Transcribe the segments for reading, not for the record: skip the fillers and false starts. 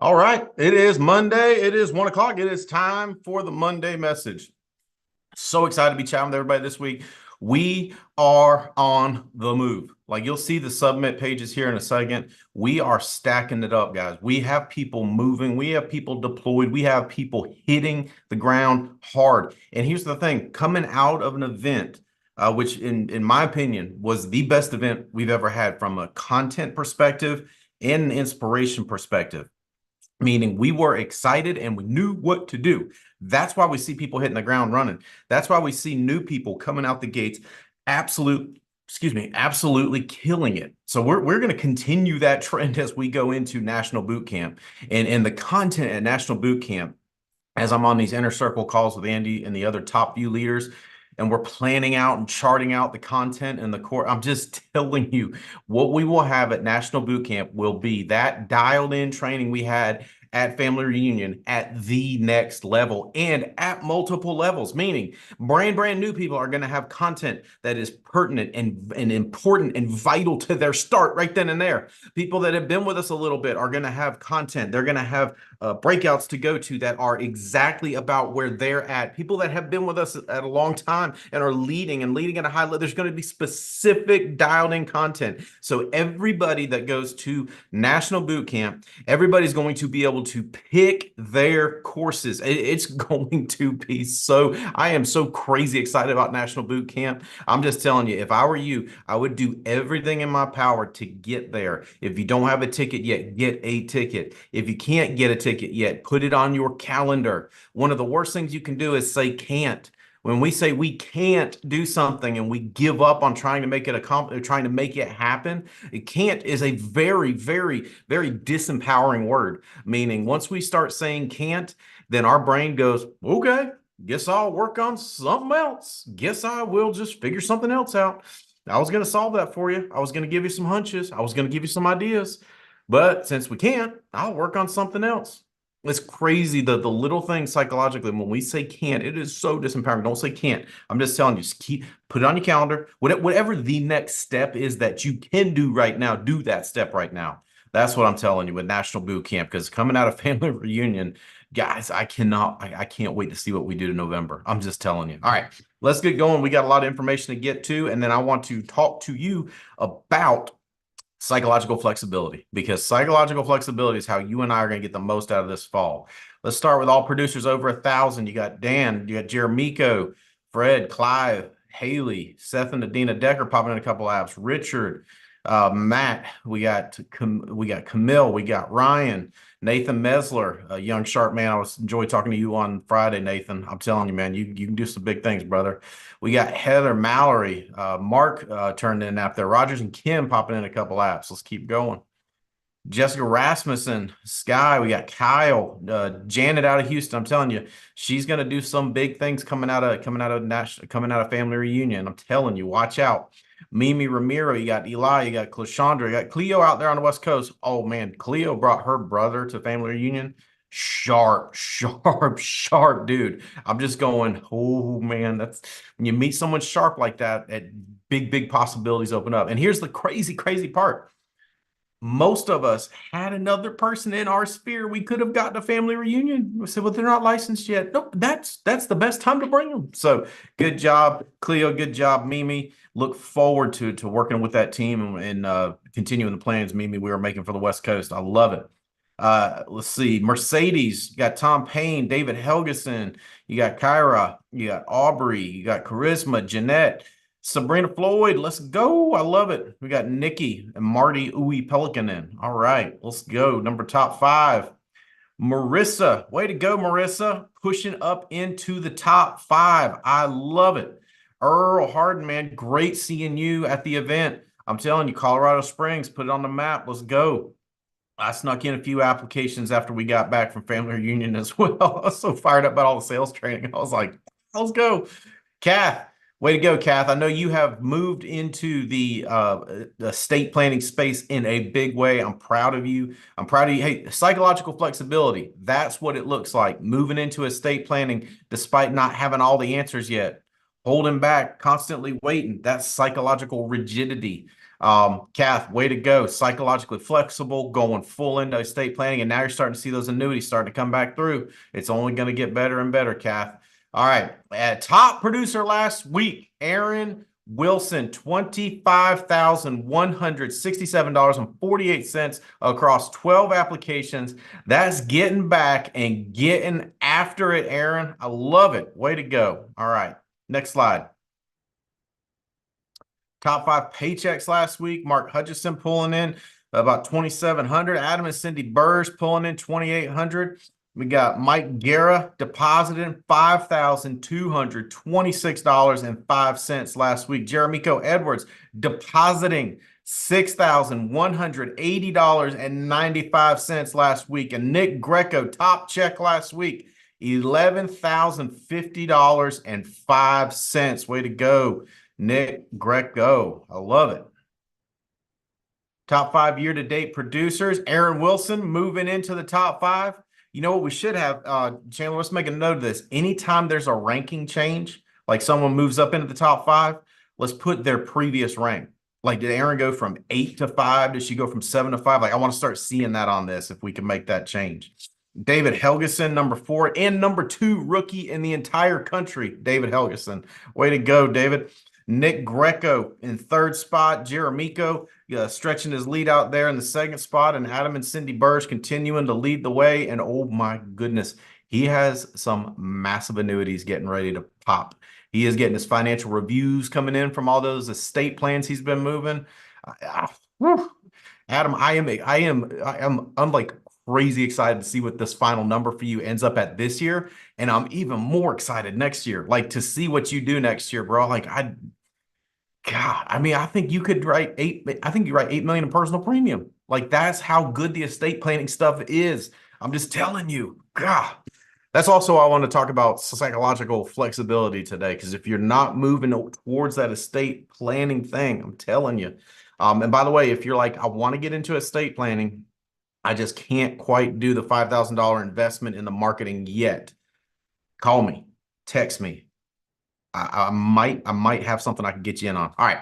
All right, it is Monday. It is 1 o'clock. It is time for the Monday message. So excited to be chatting with everybody this week. We are on the move. Like you'll see the submit pages here in a second. We are stacking it up, guys. We have people moving. We have people deployed. We have people hitting the ground hard. And here's the thing, coming out of an event, which in my opinion was the best event we've ever had from a content perspective and an inspiration perspective, meaning we were excited and we knew what to do. That's why we see people hitting the ground running. That's why we see new people coming out the gates, absolutely killing it. So we're going to continue that trend as we go into National Boot Camp, and the content at National Boot Camp, as I'm on these inner circle calls with Andy and the other top few leaders, and we're planning out and charting out the content and the core. I'm just telling you, what we will have at National Boot Camp will be that dialed in training we had at Family Reunion at the next level and at multiple levels, meaning brand new people are going to have content that is pertinent and important and vital to their start right then and there. People that have been with us a little bit are going to have content. They're going to have breakouts to go to that are exactly about where they're at. People that have been with us at a long time and are leading at a high level, there's going to be specific dialed in content. So everybody that goes to National Boot Camp, everybody's going to be able to pick their courses. It's going to be I am so crazy excited about National Boot Camp. I'm just telling you, if I were you, I would do everything in my power to get there. If you don't have a ticket yet, get a ticket. If you can't get a ticket yet, put it on your calendar. One of the worst things you can do is say can't. When we say we can't do something and we give up on trying to make it happen, it can't is a very, very, very disempowering word. Meaning once we start saying can't, then our brain goes, okay, guess I'll work on something else. Guess I will just figure something else out. I was going to solve that for you. I was going to give you some hunches. I was going to give you some ideas. But since we can't, I'll work on something else. It's crazy the little things psychologically. When we say can't, it is so disempowering. Don't say can't. I'm just telling you, just put it on your calendar. Whatever the next step is that you can do right now, do that step right now. That's what I'm telling you with National Boot Camp, because coming out of Family Reunion, guys, I can't wait to see what we do in November. I'm just telling you. All right, let's get going. We got a lot of information to get to, and then I want to talk to you about psychological flexibility, because psychological flexibility is how you and I are going to get the most out of this fall. Let's start with all producers over 1,000. You got Dan, you got Jeremico, Fred, Clive, Haley, Seth and Adina Decker popping in a couple apps, Richard, Matt, we got Camille, we got Ryan, Nathan Mesler, a young sharp man. I enjoyed talking to you on Friday, Nathan. I'm telling you, man, you can do some big things, brother. We got Heather, Mallory, Mark turned in an app there, Rogers and Kim popping in a couple apps. Let's keep going. Jessica Rasmussen, Sky, we got Kyle, Janet out of Houston. I'm telling you, she's gonna do some big things coming out of Family Reunion. I'm telling you, watch out. Mimi Ramiro, you got Eli, you got Clashandra, you got Cleo out there on the West Coast. Oh man, Cleo brought her brother to Family Reunion. Sharp, sharp dude. I'm just going, oh man, that's when you meet someone sharp like that, big possibilities open up. And here's the crazy part. Most of us had another person in our sphere we could have gotten a Family Reunion. We said, well, they're not licensed yet. Nope, that's the best time to bring them. So good job, Cleo. Good job, Mimi. Look forward to working with that team and continuing the plans, Mimi, we were making for the West Coast. I love it. Let's see. Mercedes, you got Tom Payne, David Helgeson, you got Kyra, you got Aubrey, you got Charisma, Jeanette, Sabrina Floyd, let's go. I love it. We got Nikki and Marty Uwe Pelikanen. All right, let's go. Number top 5. Marissa. Way to go, Marissa. Pushing up into the top 5. I love it. Earl Harden, man. Great seeing you at the event. I'm telling you, Colorado Springs, put it on the map. Let's go. I snuck in a few applications after we got back from Family Reunion as well. I was so fired up about all the sales training. I was like, let's go. Kath. Way to go, Kath. I know you have moved into the estate planning space in a big way. I'm proud of you. I'm proud of you. Hey, psychological flexibility. That's what it looks like. Moving into estate planning despite not having all the answers yet. Holding back, constantly waiting. That's psychological rigidity. Kath, way to go. Psychologically flexible, going full into estate planning. And now you're starting to see those annuities starting to come back through. It's only going to get better and better, Kath. All right. Top producer last week, Aaron Wilson, $25,167.48 across 12 applications. That's getting back and getting after it, Aaron. I love it. Way to go. All right. Next slide. Top 5 paychecks last week. Mark Hutchison pulling in about 2,700. Adam and Cindy Burrs pulling in 2,800. We got Mike Guerra depositing $5,226.05 last week. Jeremico Edwards depositing $6,180.95 last week. And Nick Greco, top check last week, $11,050.05. Way to go, Nick Greco. I love it. Top 5 year-to-date producers. Aaron Wilson moving into the top 5. You know what we should have, Chandler, let's make a note of this. Anytime there's a ranking change, like someone moves up into the top 5, let's put their previous rank. Like, did Aaron go from 8 to 5? Did she go from 7 to 5? Like, I want to start seeing that on this if we can make that change. David Helgeson, number 4, and number 2 rookie in the entire country, David Helgeson. Way to go, David. Nick Greco in 3rd spot. Jeremico stretching his lead out there in the 2nd spot. And Adam and Cindy Burrs continuing to lead the way. And oh my goodness, he has some massive annuities getting ready to pop. He is getting his financial reviews coming in from all those estate plans he's been moving. Adam, I'm like crazy excited to see what this final number for you ends up at this year. And I'm even more excited next year, like to see what you do next year, bro. Like I think you could write you write 8 million in personal premium. Like that's how good the estate planning stuff is. I'm just telling you, God. That's also why I want to talk about psychological flexibility today. Because if you're not moving towards that estate planning thing, I'm telling you. And by the way, if you're like, I want to get into estate planning, I just can't quite do the $5,000 investment in the marketing yet. Call me, text me. I might have something I can get you in on. All right.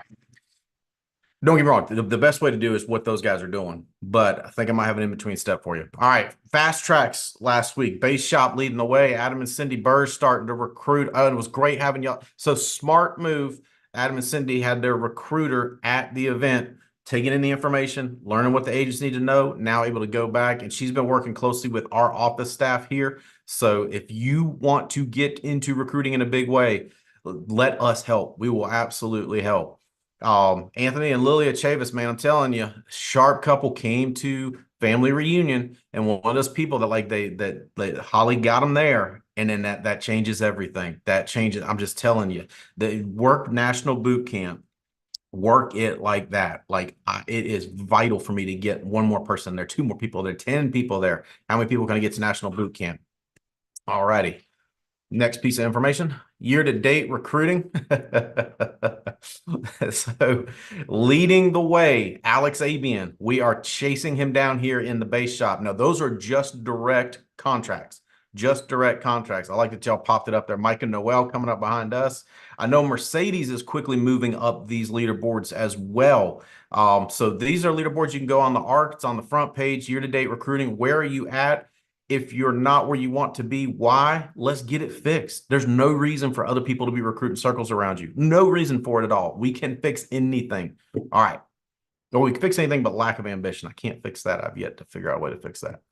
Don't get me wrong. The best way to do is what those guys are doing, but I think I might have an in-between step for you. All right. Fast tracks last week. Base Shop leading the way. Adam and Cindy Burrs starting to recruit. Oh, it was great having y'all. So smart move. Adam and Cindy had their recruiter at the event, taking in the information, learning what the agents need to know, now able to go back. And she's been working closely with our office staff here. So if you want to get into recruiting in a big way, let us help. We will absolutely help. Anthony and Lilia Chavis, man, I'm telling you, sharp couple came to family reunion, and one of those people that like that Holly got them there, and then that changes everything. That changes. I'm just telling you, the work National Boot Camp, work it like that. Like it is vital for me to get one more person there, 2 more people there, 10 people there. How many people can I get to National Boot Camp? All righty. Next piece of information, year-to-date recruiting. So leading the way, Alex Abian. We are chasing him down here in the Base Shop. Now, those are just direct contracts. Just direct contracts. I like that y'all popped it up there. Mike and Noel coming up behind us. I know Mercedes is quickly moving up these leaderboards as well. So these are leaderboards you can go on the ARC. It's on the front page, year-to-date recruiting. Where are you at? If you're not where you want to be, why? Let's get it fixed. There's no reason for other people to be recruiting circles around you. No reason for it at all. We can fix anything. All right. Or we can fix anything but lack of ambition. I can't fix that. I've yet to figure out a way to fix that.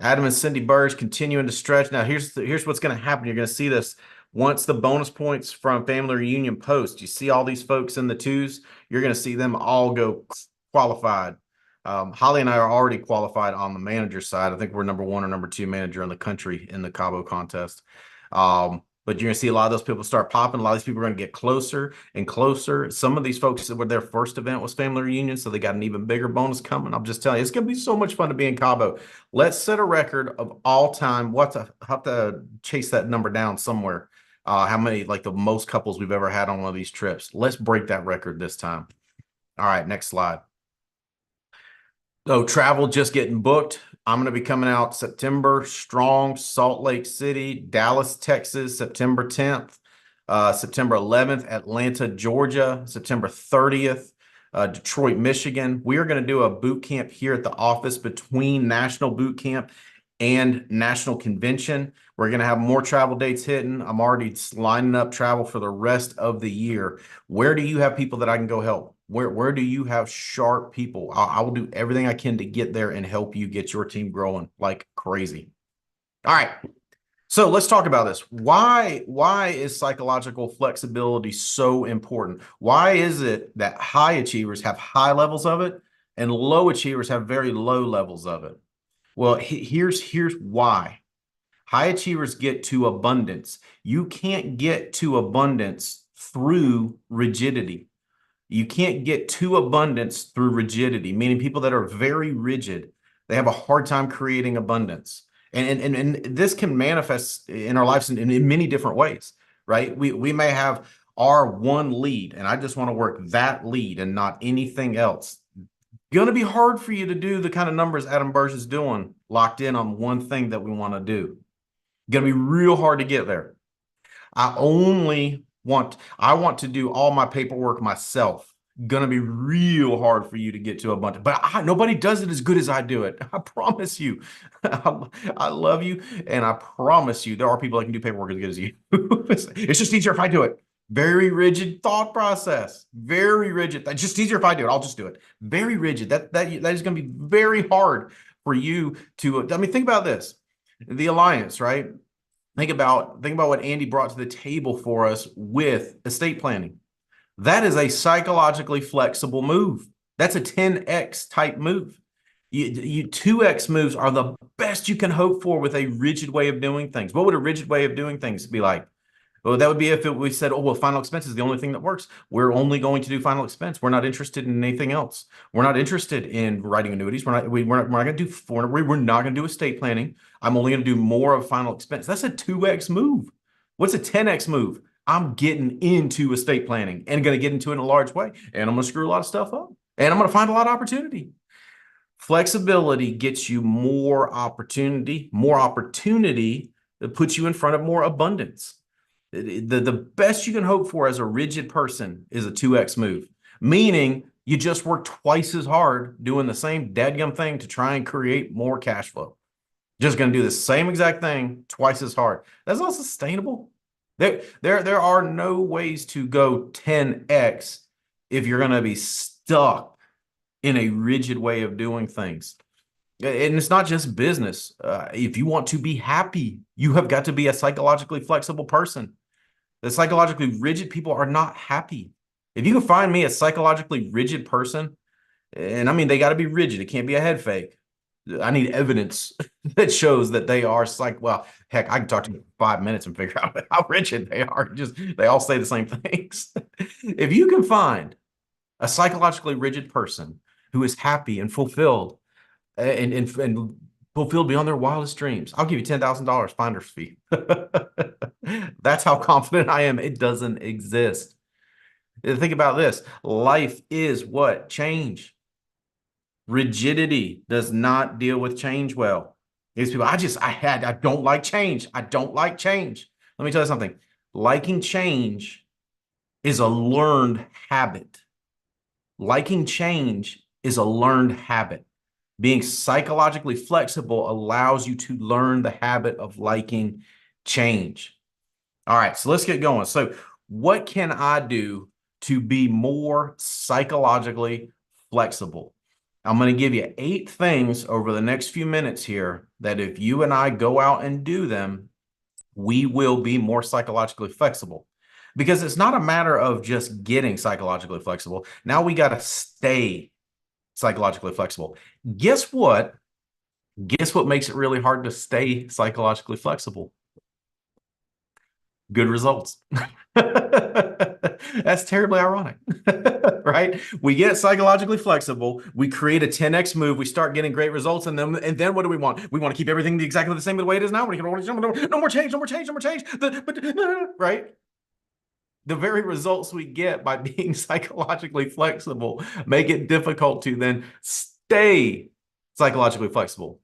Adam and Cindy Burrs continuing to stretch. Now, here's what's going to happen. You're going to see this once the bonus points from family reunion post. You see all these folks in the 2s. You're going to see them all go qualified. Holly and I are already qualified on the manager side. I think we're number 1 or number 2 manager in the country in the Cabo contest. But you're going to see a lot of those people start popping. A lot of these people are going to get closer and closer. Some of these folks that were their first event was family reunion, so they got an even bigger bonus coming. I'm just telling you, it's going to be so much fun to be in Cabo. Let's set a record of all time. Have to chase that number down somewhere. How many, like the most couples we've ever had on one of these trips. Let's break that record this time. All right, next slide. So travel just getting booked. I'm going to be coming out September, Strong, Salt Lake City, Dallas, Texas, September 10th, September 11th, Atlanta, Georgia, September 30th, Detroit, Michigan. We are going to do a boot camp here at the office between National Boot Camp and National Convention. We're going to have more travel dates hitting. I'm already lining up travel for the rest of the year. Where do you have people that I can go help? Where do you have sharp people? I will do everything I can to get there and help you get your team growing like crazy. All right. So let's talk about this. Why is psychological flexibility so important? Why is it that high achievers have high levels of it and low achievers have very low levels of it? Well, here's why. High achievers get to abundance. You can't get to abundance through rigidity. You can't get to abundance through rigidity, meaning people that are very rigid, they have a hard time creating abundance. And this can manifest in our lives in many different ways, right? We may have our one lead, and I just want to work that lead and not anything else. Going to be hard for you to do the kind of numbers Adam Burge is doing, locked in on one thing that we want to do. Going to be real hard to get there. I want to do all my paperwork myself. Going to be real hard for you to get to a bunch, but nobody does it as good as I do it. I promise you. I love you, and I promise you there are people that can do paperwork as good as you. It's just easier if I do it. Very rigid thought process. Very rigid. It's just easier if I do it. I'll just do it. Very rigid. That is going to be very hard for you to. I mean, think about this. The alliance, right? Think about what Andy brought to the table for us with estate planning. That is a psychologically flexible move. That's a 10x type move. 2x moves are the best you can hope for with a rigid way of doing things. What would a rigid way of doing things be like? Well, that would be if we said, oh, well, final expense is the only thing that works. We're only going to do final expense. We're not interested in anything else. We're not interested in writing annuities. We're not going to do we're not going to do estate planning. I'm only going to do more of final expense. That's a 2x move. What's a 10x move? I'm getting into estate planning and going to get into it in a large way. And I'm going to screw a lot of stuff up. And I'm going to find a lot of opportunity. Flexibility gets you more opportunity that puts you in front of more abundance. The best you can hope for as a rigid person is a 2x move, meaning you just work twice as hard doing the same dadgum thing to try and create more cash flow. Just going to do the same exact thing twice as hard. That's not sustainable. There are no ways to go 10x if you're going to be stuck in a rigid way of doing things. And it's not just business. If you want to be happy, you have got to be a psychologically flexible person. The psychologically rigid people are not happy. If you can find me a psychologically rigid person, and I mean, they got to be rigid. It can't be a head fake. I need evidence that shows that they are well, heck, I can talk to you for 5 minutes and figure out how rigid they are. They all say the same things. If you can find a psychologically rigid person who is happy and fulfilled and fulfilled beyond their wildest dreams, I'll give you $10,000 finder's fee. That's how confident I am. It doesn't exist. Think about this. Life is what? Change. Rigidity does not deal with change well. These people, I don't like change. I don't like change. Let me tell you something. Liking change is a learned habit. Liking change is a learned habit. Being psychologically flexible allows you to learn the habit of liking change. All right, so let's get going. So what can I do to be more psychologically flexible? I'm going to give you 8 things over the next few minutes here that if you and I go out and do them, we will be more psychologically flexible. Because it's not a matter of just getting psychologically flexible. Now we got to stay psychologically flexible. Guess what? Guess what makes it really hard to stay psychologically flexible? Good results. That's terribly ironic, right? We get psychologically flexible. We create a 10x move. We start getting great results. And then what do we want? We want to keep everything exactly the same the way it is now. No more change, no more change, no more change. Right? The very results we get by being psychologically flexible make it difficult to then stay psychologically flexible.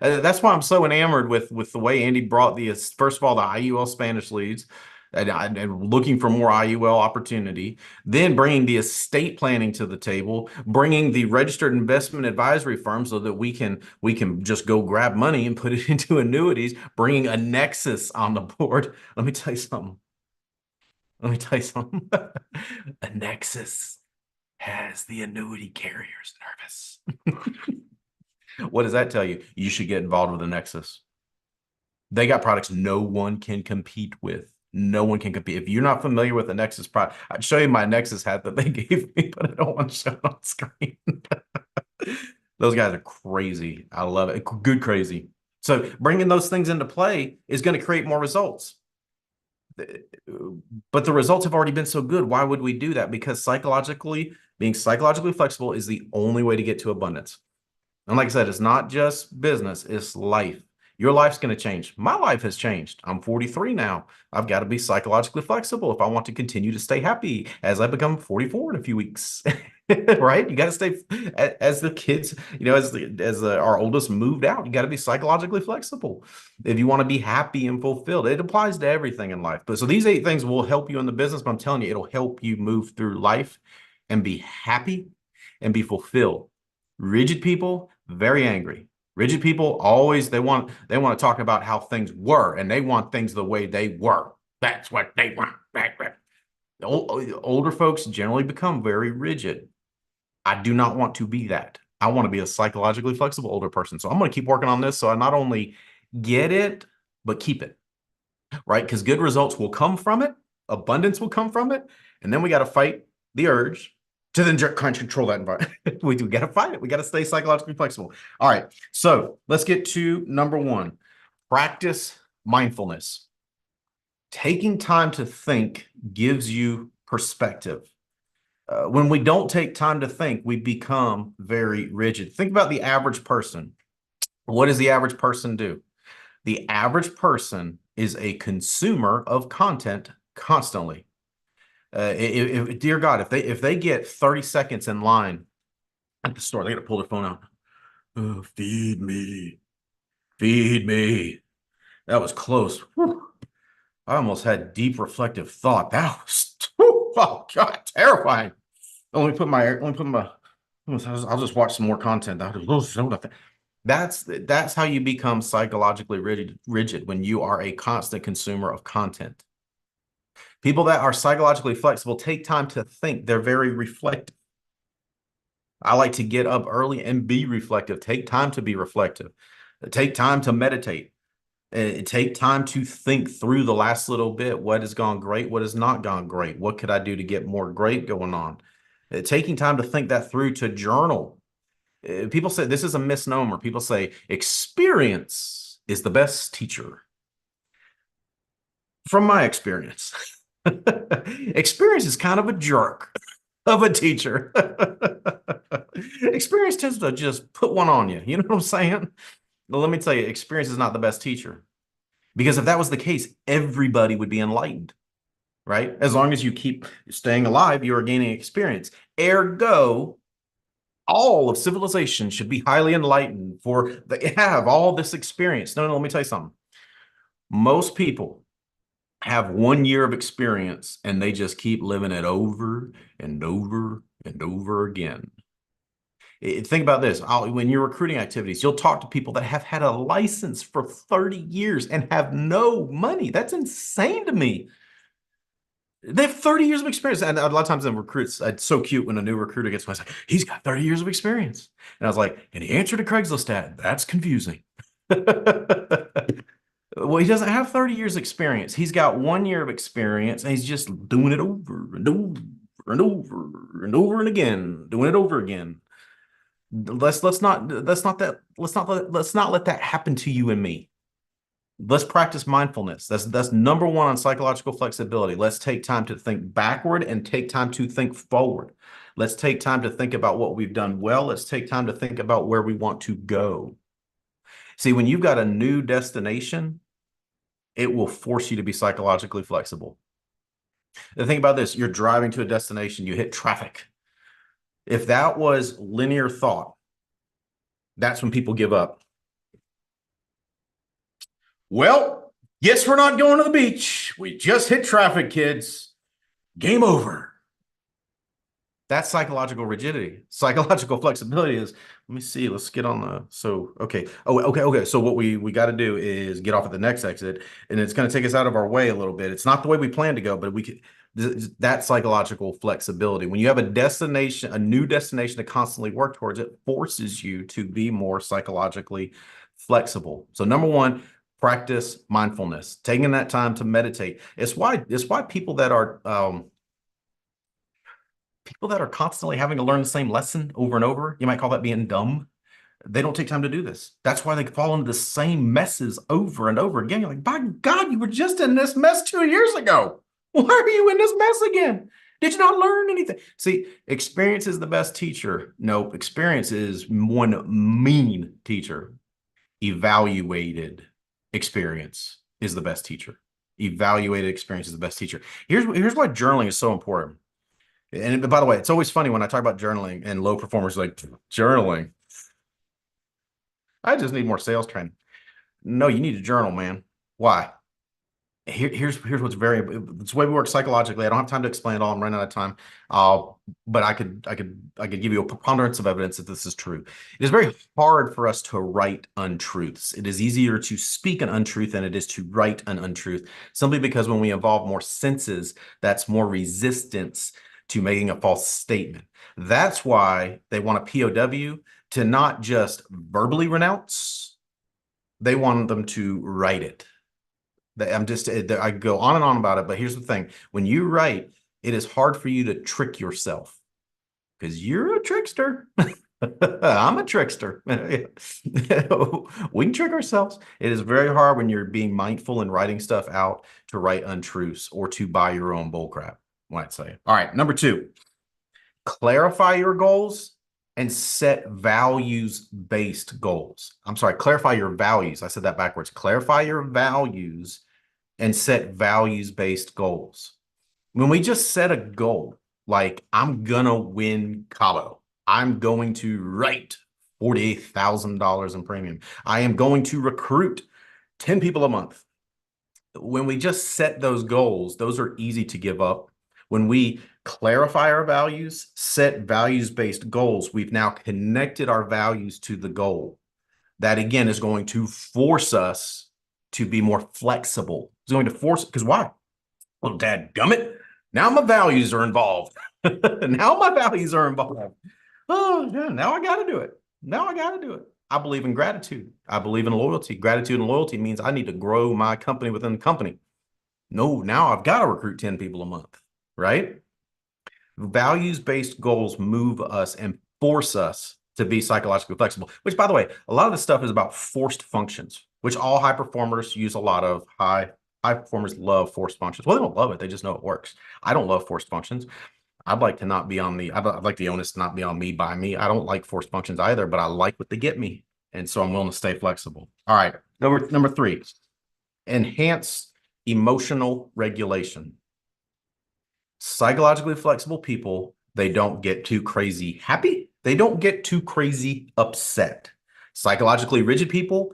That's why I'm so enamored with the way Andy brought first of all, the IUL Spanish leads. and looking for more IUL opportunity, then bringing the estate planning to the table, bringing the registered investment advisory firm so that we can just go grab money and put it into annuities, bringing a Nexus on the board. Let me tell you something. Let me tell you something. A Nexus has the annuity carriers nervous. What does that tell you? You should get involved with a Nexus. They got products no one can compete with. No one can compete. If you're not familiar with the Nexus product, I'd show you my Nexus hat that they gave me, but I don't want to show it on screen. Those guys are crazy. I love it. Good crazy. So bringing those things into play is going to create more results. But the results have already been so good. Why would we do that? Because being psychologically flexible is the only way to get to abundance. And like I said, it's not just business, it's life. Your life's going to change. My life has changed. I'm 43 now. I've got to be psychologically flexible if I want to continue to stay happy as I become 44 in a few weeks. Right? You got to stay as the kids, as our oldest moved out, you got to be psychologically flexible if you want to be happy and fulfilled. It applies to everything in life. But so these 8 things will help you in the business, but I'm telling you, it'll help you move through life and be happy and be fulfilled. Rigid people, very angry. Rigid people always they want to talk about how things were, and they want things the way they were. That's what they want. Older folks generally become very rigid. I do not want to be that. I want to be a psychologically flexible older person. So I'm going to keep working on this so I not only get it, but keep it, right? Because good results will come from it. Abundance will come from it. And then we got to fight the urge to then control that environment. We got to fight it. We got to stay psychologically flexible. All right. So let's get to number 1. Practice mindfulness. Taking time to think gives you perspective. When we don't take time to think, we become very rigid. Think about the average person. What does the average person do? The average person is a consumer of content constantly. Dear God, if they get 30 seconds in line at the store, they got to pull their phone out. Oh, feed me. That was close. Whew. I almost had deep reflective thought. That was, oh God, terrifying. I'll just watch some more content. That's how you become psychologically rigid when you are a constant consumer of content. People that are psychologically flexible take time to think. They're very reflective. I like to get up early and be reflective. Take time to be reflective. Take time to meditate. Take time to think through the last little bit. What has gone great? What has not gone great? What could I do to get more great going on? Taking time to think that through, to journal. People say this is a misnomer. People say experience is the best teacher. From my experience, experience is kind of a jerk of a teacher. Experience tends to just put one on you. You know what I'm saying? Well, let me tell you, experience is not the best teacher. Because if that was the case, everybody would be enlightened, right? As long as you keep staying alive, you are gaining experience. Ergo, all of civilization should be highly enlightened, for they have all this experience. No, let me tell you something. Most people have 1 year of experience and they just keep living it over and over and over again. Think about this. When you're recruiting activities, you'll talk to people that have had a license for 30 years and have no money. That's insane to me. They have 30 years of experience. And a lot of times in recruits, it's so cute when a new recruiter gets one, like, he's got 30 years of experience. And I was like, and he answered a Craigslist ad. That's confusing. Well, he doesn't have 30 years experience. He's got 1 year of experience and he's just doing it over and over and over and over and again, doing it over again. Let's not let that happen to you and me. Let's practice mindfulness. That's number 1 on psychological flexibility. Let's take time to think backward and take time to think forward. Let's take time to think about what we've done well. Let's take time to think about where we want to go. See, when you've got a new destination, it will force you to be psychologically flexible. The thing about this, you're driving to a destination, you hit traffic. If that was linear thought, that's when people give up. Well, Yes, we're not going to the beach. We just hit traffic, kids. Game over. That's psychological rigidity. Psychological flexibility is, let me see, let's get on the, so, okay. Oh, okay. So what we got to do is get off at the next exit, and it's going to take us out of our way a little bit. It's not the way we plan to go, but we can, that psychological flexibility. When you have a destination, a new destination to constantly work towards, it forces you to be more psychologically flexible. So number one, practice mindfulness, taking that time to meditate. It's why people that are constantly having to learn the same lesson over and over, you might call that being dumb. They don't take time to do this. That's why they fall into the same messes over and over again. You're like, by God, you were just in this mess 2 years ago. Why are you in this mess again? Did you not learn anything? See, experience is the best teacher. No, experience is one mean teacher. Evaluated experience is the best teacher. Evaluated experience is the best teacher. Here's why journaling is so important. And by the way, it's always funny when I talk about journaling and low performers like journaling. I just need more sales training. No, you need to journal, man. Why? Here's what's it's the way we work psychologically. I don't have time to explain it all. I'm running out of time. But I could give you a preponderance of evidence that this is true. It is very hard for us to write untruths. It is easier to speak an untruth than it is to write an untruth, simply because when we involve more senses, that's more resistance to making a false statement. That's why they want a POW to not just verbally renounce, they want them to write it. I go on and on about it, but here's the thing. When you write, it is hard for you to trick yourself because you're a trickster. I'm a trickster. We can trick ourselves. It is very hard when you're being mindful and writing stuff out to write untruths or to buy your own bullcrap, might say. All right, number two, clarify your goals and set values-based goals. I'm sorry, clarify your values. I said that backwards. Clarify your values and set values-based goals. When we just set a goal, like I'm gonna win Cabo, I'm going to write $48,000 in premium, I am going to recruit 10 people a month. When we just set those goals, those are easy to give up. When we clarify our values, set values-based goals, we've now connected our values to the goal. That again is going to force us to be more flexible. It's going to force, because why? Well, dadgummit, now my values are involved. Now my values are involved. Oh, yeah, now I got to do it. Now I got to do it. I believe in gratitude. I believe in loyalty. Gratitude and loyalty means I need to grow my company within the company. No, now I've got to recruit 10 people a month, right? Values-based goals move us and force us to be psychologically flexible, which, by the way, a lot of this stuff is about forced functions, which all high performers use a lot of. High performers love forced functions. Well, they don't love it. They just know it works. I don't love forced functions. I'd like to not be on the, I'd like the onus to not be on me by me. I don't like forced functions either, but I like what they get me. And so I'm willing to stay flexible. All right. Number three, enhance emotional regulation. Psychologically flexible people, they don't get too crazy happy. They don't get too crazy upset. Psychologically rigid people,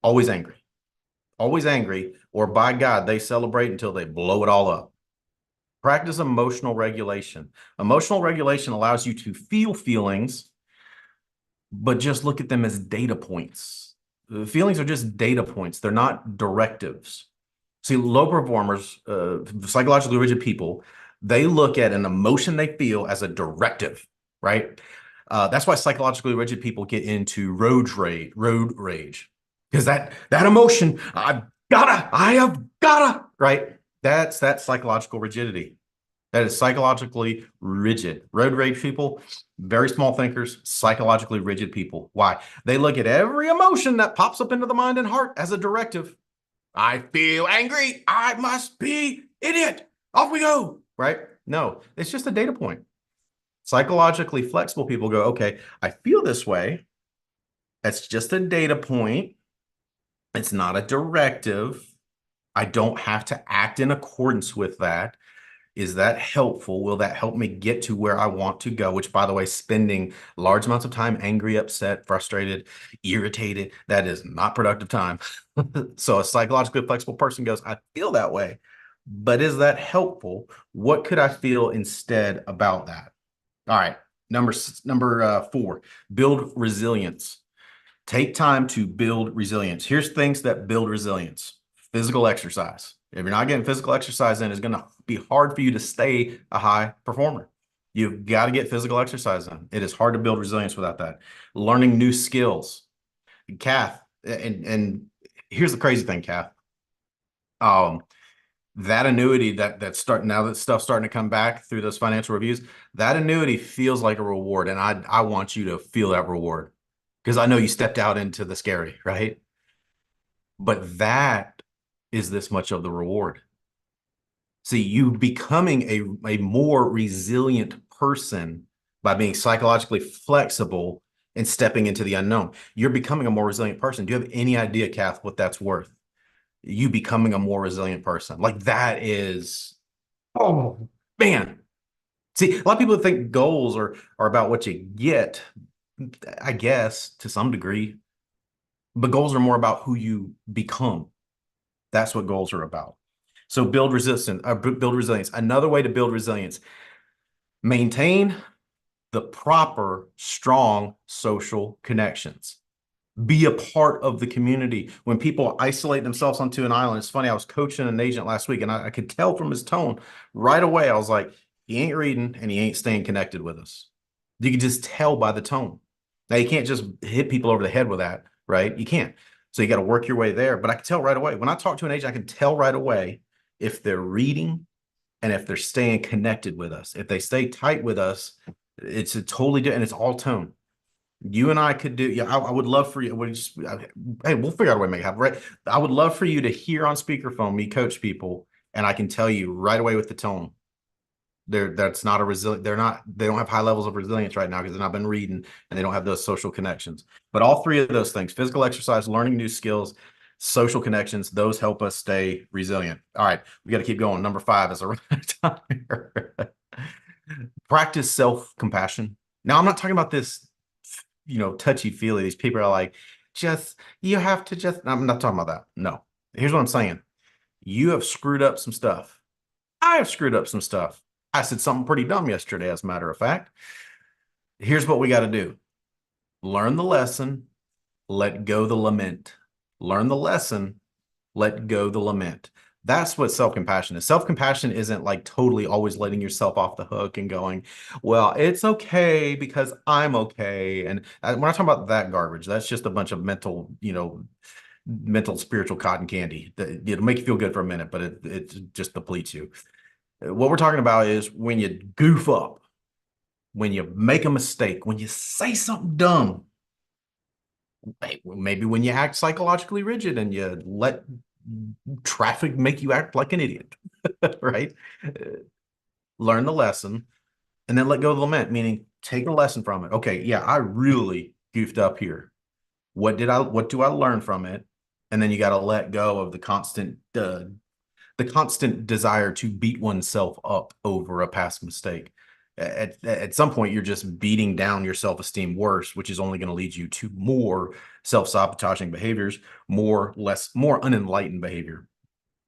always angry, or by God, they celebrate until they blow it all up. Practice emotional regulation. Emotional regulation allows you to feel feelings, but just look at them as data points. The feelings are just data points. They're not directives. See, low performers, psychologically rigid people, they look at an emotion they feel as a directive, right? That's why psychologically rigid people get into road rage, because that emotion, I have gotta, right? That's psychological rigidity. That is psychologically rigid. Road rage people, very small thinkers, psychologically rigid people. Why? They look at every emotion that pops up into the mind and heart as a directive. I feel angry. I must be idiot. Off we go, right? No, it's just a data point. Psychologically flexible people go, okay, I feel this way. That's just a data point. It's not a directive. I don't have to act in accordance with that. Is that helpful? Will that help me get to where I want to go? Which, by the way, spending large amounts of time angry, upset, frustrated, irritated, that is not productive time. So a psychologically flexible person goes, I feel that way, but is that helpful? What could I feel instead about that? All right. Number 4, build resilience. Take time to build resilience. Here's things that build resilience. Physical exercise. If you're not getting physical exercise in, it's going to be hard for you to stay a high performer. You've got to get physical exercise in. It is hard to build resilience without that. Learning new skills. Kath, and here's the crazy thing, Kath. Um, that annuity that start now that stuff's starting to come back through those financial reviews, that annuity feels like a reward. And I want you to feel that reward because I know you stepped out into the scary, right? But that is this much of the reward. See, you becoming a more resilient person by being psychologically flexible and stepping into the unknown. You're becoming a more resilient person. Do you have any idea, Kath, what that's worth? You becoming a more resilient person. Like that is, oh man. See, a lot of people think goals are about what you get, I guess, to some degree, but goals are more about who you become. That's what goals are about. So build resistance, build resilience. Another way to build resilience, maintain the proper, strong social connections. Be a part of the community. When people isolate themselves onto an island, it's funny. I was coaching an agent last week, and I could tell from his tone right away. I was like, he ain't reading and he ain't staying connected with us. You can just tell by the tone. Now, you can't just hit people over the head with that, right? You can't. So you got to work your way there. But I can tell right away. When I talk to an agent, I can tell right away if they're reading and if they're staying connected with us. If they stay tight with us, it's a totally different, and it's all tone. You and I could do, yeah, I would love for you. Hey, we'll figure out a way to make it happen, right? I would love for you to hear on speakerphone me coach people, and I can tell you right away with the tone. That's not a resilient, they don't have high levels of resilience right now because they've not been reading and they don't have those social connections. But all three of those things, physical exercise, learning new skills, social connections, those help us stay resilient. All right, we got to keep going. Number 5 is a time here. Practice self-compassion. Now, I'm not talking about this, touchy-feely. These people are like, you have to I'm not talking about that. No. Here's what I'm saying. You have screwed up some stuff. I have screwed up some stuff. I said something pretty dumb yesterday, as a matter of fact. Here's what we got to do. Learn the lesson, let go the lament. Learn the lesson, let go the lament. That's what self-compassion is. Self-compassion isn't like totally always letting yourself off the hook and going, well, it's okay because I'm okay. And we're not talking about that garbage. That's just a bunch of mental spiritual cotton candy. It'll make you feel good for a minute, but it just depletes you. What we're talking about is when you goof up, when you make a mistake, when you say something dumb, maybe when you act psychologically rigid and you let traffic make you act like an idiot, right? Learn the lesson and then let go of the lament, meaning take a lesson from it. Okay, yeah, I really goofed up here. What do I learn from it? And then you got to let go of the constant desire to beat oneself up over a past mistake. At some point, you're just beating down your self-esteem worse, which is only going to lead you to more self-sabotaging more more unenlightened behavior.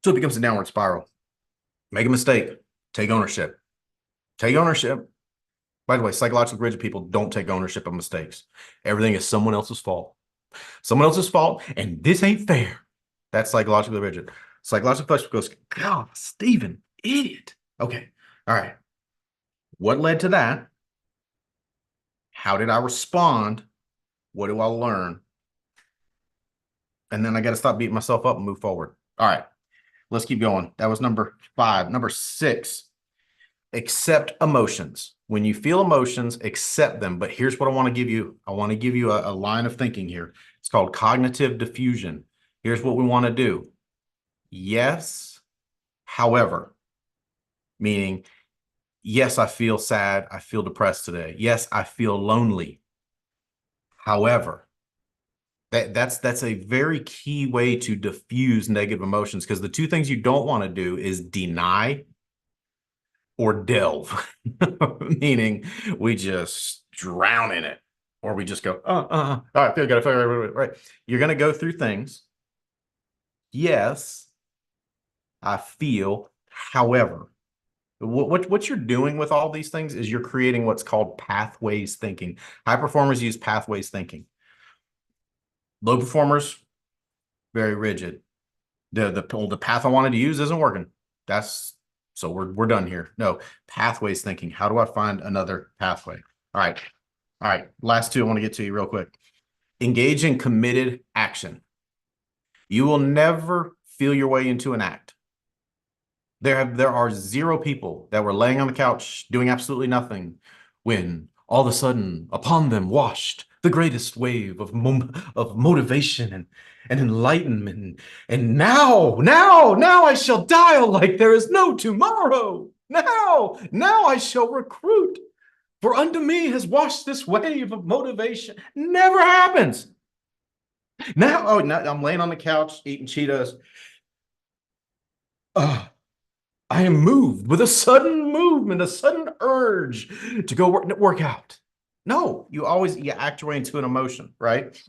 So it becomes a downward spiral. Make a mistake, take ownership. Take ownership. By the way, psychologically rigid people don't take ownership of mistakes. Everything is someone else's fault. Someone else's fault, and this ain't fair. That's psychologically rigid. Psychological flexible goes, God, Stephen, idiot. Okay. All right. What led to that? How did I respond? What do I learn? And then I got to stop beating myself up and move forward. All right. Let's keep going. That was number 5. Number 6, accept emotions. When you feel emotions, accept them. But here's what I want to give you. I want to give you a line of thinking here. It's called cognitive diffusion. Here's what we want to do. Yes, however, meaning, yes, I feel sad. I feel depressed today. Yes, I feel lonely. However, that's a very key way to diffuse negative emotions because the two things you don't want to do is deny or delve, meaning we just drown in it, or we just go, all right, got to right. You're going to go through things. Yes, I feel. However, what you're doing with all these things is you're creating what's called pathways thinking. High performers use pathways thinking. Low performers, very rigid. The path I wanted to use isn't working. So we're done here. No, pathways thinking. How do I find another pathway? All right. All right. Last two I want to get to you real quick. Engage in committed action. You will never feel your way into an act. There are zero people that were laying on the couch doing absolutely nothing when all of a sudden upon them washed the greatest wave of motivation and enlightenment. And now I shall dial like there is no tomorrow. Now I shall recruit. For unto me has washed this wave of motivation. Never happens. Now I'm laying on the couch eating Cheetos. I am moved with a sudden movement, a sudden urge to go work out. No, you act your way into an emotion, right?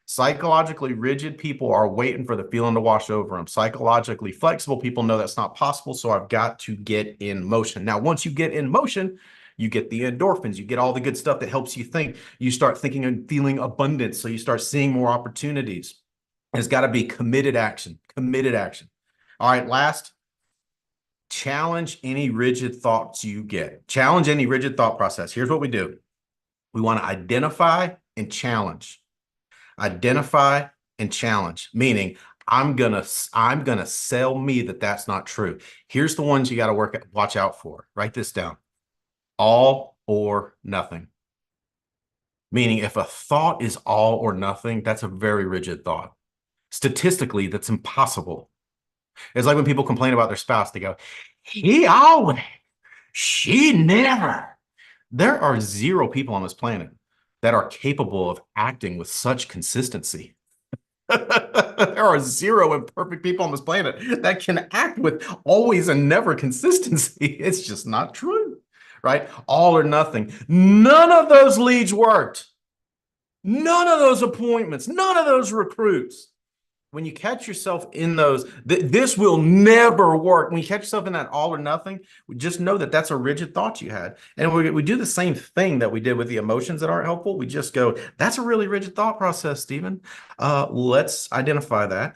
Psychologically rigid people are waiting for the feeling to wash over them. Psychologically flexible people know that's not possible, so I've got to get in motion. Now, once you get in motion, you get the endorphins, you get all the good stuff that helps you think. You start thinking and feeling abundance, so you start seeing more opportunities. It's got to be committed action, committed action. All right, last, challenge any rigid thoughts you get. Challenge any rigid thought process. Here's what we do. We want to identify and challenge. Identify and challenge, meaning I'm gonna sell me that that's not true. Here's the ones you got to watch out for. Write this down. All or nothing. Meaning if a thought is all or nothing, that's a very rigid thought. Statistically, that's impossible. It's like when people complain about their spouse, they go, he always, she never. There are zero people on this planet that are capable of acting with such consistency. There are zero imperfect people on this planet that can act with always and never consistency. It's just not true, right? All or nothing. None of those leads worked. None of those appointments, none of those recruits. When you catch yourself in those, this will never work. When you catch yourself in that all or nothing, just know that that's a rigid thought you had. And we do the same thing that we did with the emotions that aren't helpful. We just go, that's a really rigid thought process, Stephen. Let's identify that.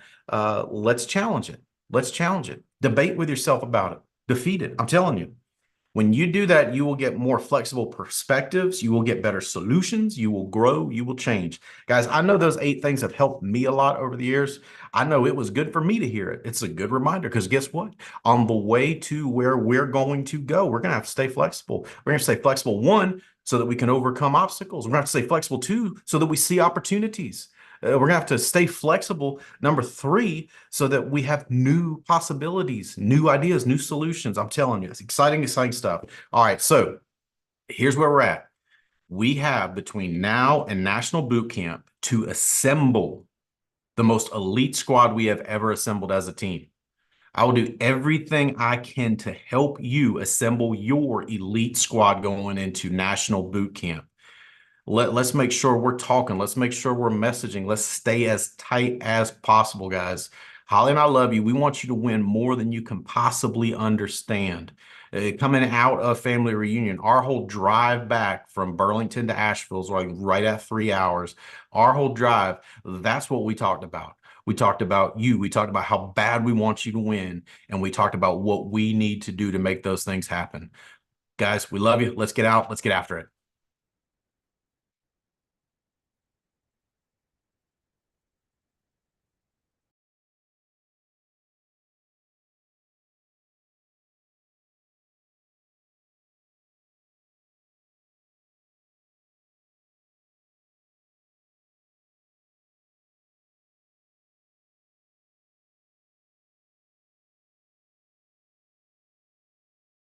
Let's challenge it. Let's challenge it. Debate with yourself about it. Defeat it. I'm telling you. When you do that, you will get more flexible perspectives. You will get better solutions. You will grow. You will change. Guys, I know those 8 things have helped me a lot over the years. I know it was good for me to hear it. It's a good reminder because guess what? On the way to where we're going to go, we're going to have to stay flexible. We're going to stay flexible, 1, so that we can overcome obstacles. We're going to have to stay flexible, 2, so that we see opportunities. We're going to have to stay flexible, number 3, so that we have new possibilities, new ideas, new solutions. I'm telling you, it's exciting, exciting stuff. All right, so here's where we're at. We have between now and National Boot Camp to assemble the most elite squad we have ever assembled as a team. I will do everything I can to help you assemble your elite squad going into National Boot Camp. Let's make sure we're talking. Let's make sure we're messaging. Let's stay as tight as possible, guys. Holly and I love you. We want you to win more than you can possibly understand. Coming out of family reunion, our whole drive back from Burlington to Asheville is like right at 3 hours. Our whole drive, that's what we talked about. We talked about you. We talked about how bad we want you to win. And we talked about what we need to do to make those things happen. Guys, we love you. Let's get out. Let's get after it.